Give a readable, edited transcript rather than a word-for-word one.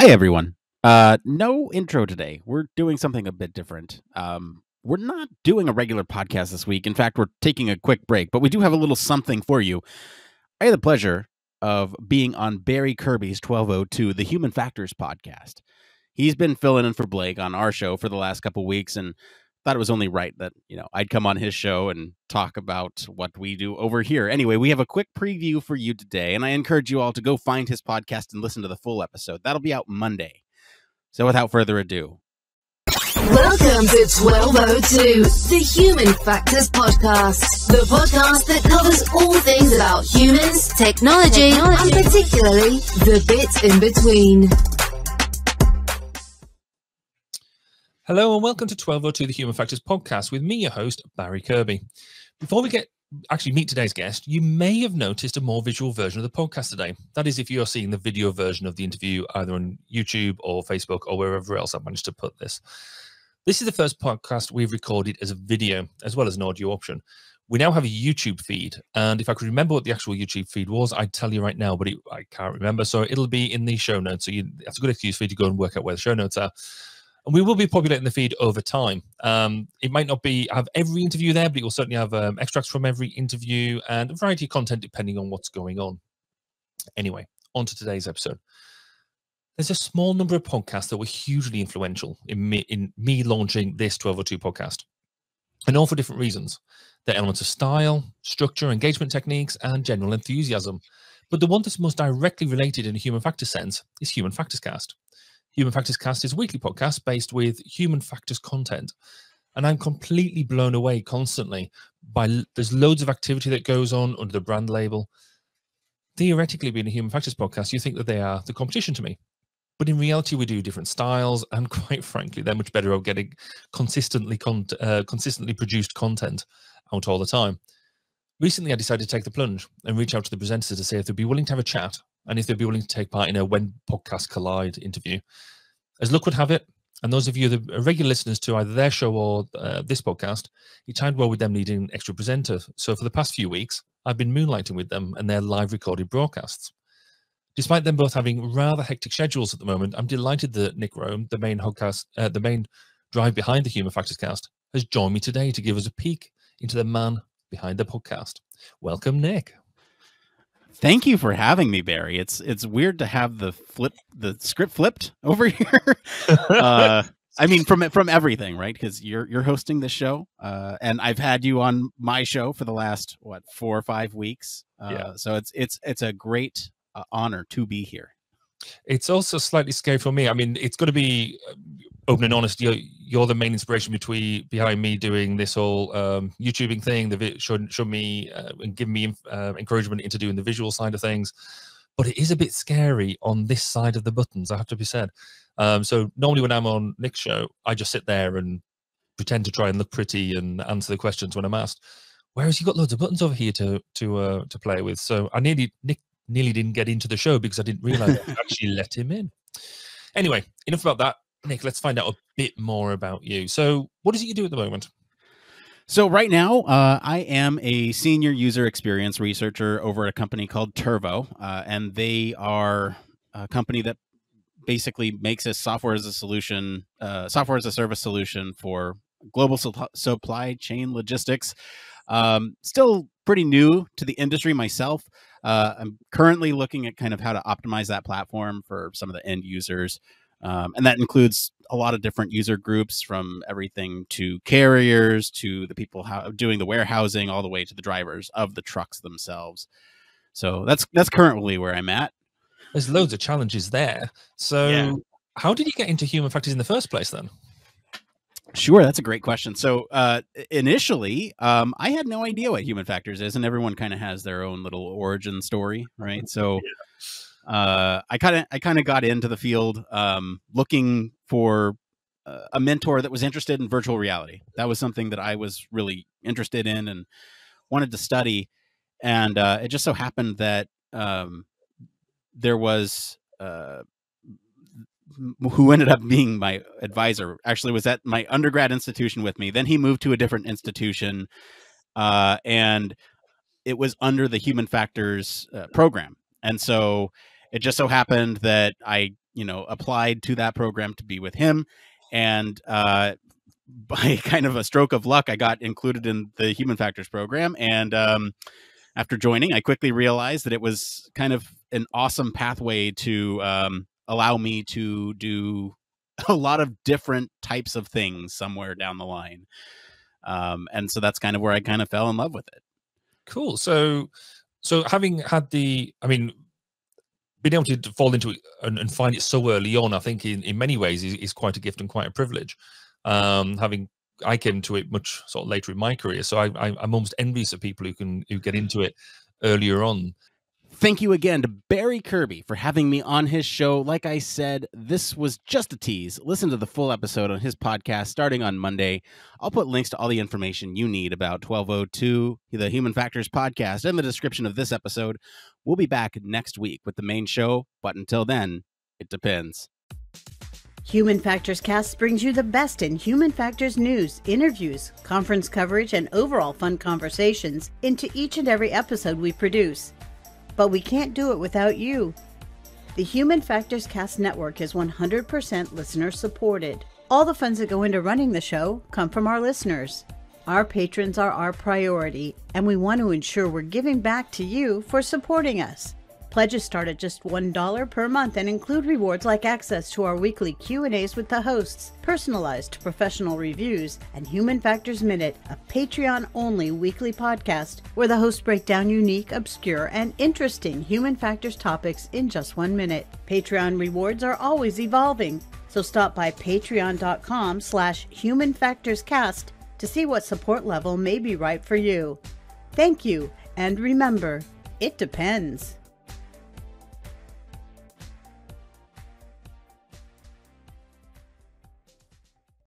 Hi, everyone. No intro today. We're doing something a bit different. We're not doing a regular podcast this week. In fact, we're taking a quick break, but we do have a little something for you. I had the pleasure of being on Barry Kirby's 1202, the Human Factors podcast. He's been filling in for Blake on our show for the last couple weeks, and thought it was only right that I'd come on his show and talk about what we do over here. Anyway, we have a quick preview for you today, and I encourage you all to go find his podcast and listen to the full episode. That'll be out Monday. So without further ado, welcome to 1202, the Human Factors Podcast, the podcast that covers all things about humans, technology, and particularly the bits in between. Hello and welcome to 1202, the Human Factors Podcast with me, your host, Barry Kirby. Before we meet today's guest, you may have noticed a more visual version of the podcast today. That is, if you're seeing the video version of the interview either on YouTube or Facebook or wherever else I've managed to put this. This is the first podcast we've recorded as a video as well as an audio option. We now have a YouTube feed, and if I could remember what the actual YouTube feed was, I'd tell you right now, but I can't remember, so it'll be in the show notes. So that's a good excuse for you to go and work out where the show notes are. And we will be populating the feed over time. It might not have every interview there, but it will certainly have extracts from every interview and a variety of content depending on what's going on. Anyway, on to today's episode. There's a small number of podcasts that were hugely influential in me launching this 1202 podcast, and all for different reasons. They're elements of style, structure, engagement techniques, and general enthusiasm. But the one that's most directly related in a human factors sense is Human Factors Cast. Human Factors Cast is a weekly podcast based with human factors content. And I'm completely blown away constantly by there's loads of activity that goes on under the brand label. Theoretically, being a Human Factors podcast, you think that they are the competition to me. But in reality, we do different styles. And quite frankly, they're much better at getting consistently produced content out all the time. Recently, I decided to take the plunge and reach out to the presenters to say if they'd be willing to have a chat and if they'd be willing to take part in a When Podcasts Collide interview. As luck would have it, and those of you that are regular listeners to either their show or this podcast, it timed well with them needing an extra presenter. So for the past few weeks, I've been moonlighting with them and their live recorded broadcasts. Despite them both having rather hectic schedules at the moment, I'm delighted that Nick Roome, the main drive behind the Human Factors Cast, has joined me today to give us a peek into the man behind the podcast. Welcome, Nick. thank you for having me, Barry. It's weird to have the script flipped over here. I mean, from everything, right? Because you're hosting this show, and I've had you on my show for the last 4 or 5 weeks. Yeah. So it's a great honor to be here. It's also slightly scary for me. I mean, it's going to be open and honest. You're the main inspiration behind me doing this whole YouTubing thing. Show me and give me encouragement into doing the visual side of things. But it is a bit scary on this side of the buttons, I have to be said. So normally when I'm on Nick's show, I just sit there and pretend to try and look pretty and answer the questions when I'm asked. Whereas you've got loads of buttons over here to play with. So Nick nearly didn't get into the show because I didn't realize I actually let him in. Anyway, enough about that. Nick, let's find out a bit more about you. So what is it you do at the moment? So right now, I am a senior user experience researcher over at a company called Turvo, and they are a company that basically makes a software as a service solution for global supply chain logistics. Still pretty new to the industry myself. I'm currently looking at kind of how to optimize that platform for some of the end users. And that includes a lot of different user groups, from everything to carriers to the people doing the warehousing, all the way to the drivers of the trucks themselves. So that's currently where I'm at. There's loads of challenges there. So yeah. How did you get into human factors in the first place then? Sure, that's a great question. So initially, I had no idea what human factors is, and everyone kind of has their own little origin story, right? So I kind of got into the field looking for a mentor that was interested in virtual reality. That was something that I was really interested in and wanted to study. And it just so happened that there was who ended up being my advisor, actually was at my undergrad institution with me. Then he moved to a different institution, and it was under the human factors program. And so it just so happened that I applied to that program to be with him. And by kind of a stroke of luck, I got included in the Human Factors program. And after joining, I quickly realized that it was kind of an awesome pathway to allow me to do a lot of different types of things somewhere down the line. And so that's kind of where I kind of fell in love with it. Cool. So having had being able to fall into it and find it so early on, I think in many ways is quite a gift and quite a privilege. I came to it much sort of later in my career, so I'm almost envious of people who get into it earlier on. Thank you again to Barry Kirby for having me on his show. Like I said, this was just a tease. Listen to the full episode on his podcast starting on Monday. I'll put links to all the information you need about 1202, the Human Factors podcast, in the description of this episode. We'll be back next week with the main show, but until then, it depends. Human Factors Cast brings you the best in human factors news, interviews, conference coverage, and overall fun conversations into each and every episode we produce. But we can't do it without you. The Human Factors Cast Network is 100% listener supported. All the funds that go into running the show come from our listeners. Our patrons are our priority, and we want to ensure we're giving back to you for supporting us. Pledges start at just $1 per month and include rewards like access to our weekly Q&As with the hosts, personalized professional reviews, and Human Factors Minute, a Patreon-only weekly podcast where the hosts break down unique, obscure, and interesting human factors topics in just 1 minute. Patreon rewards are always evolving, so stop by patreon.com/humanfactorscast to see what support level may be right for you. Thank you, and remember, it depends.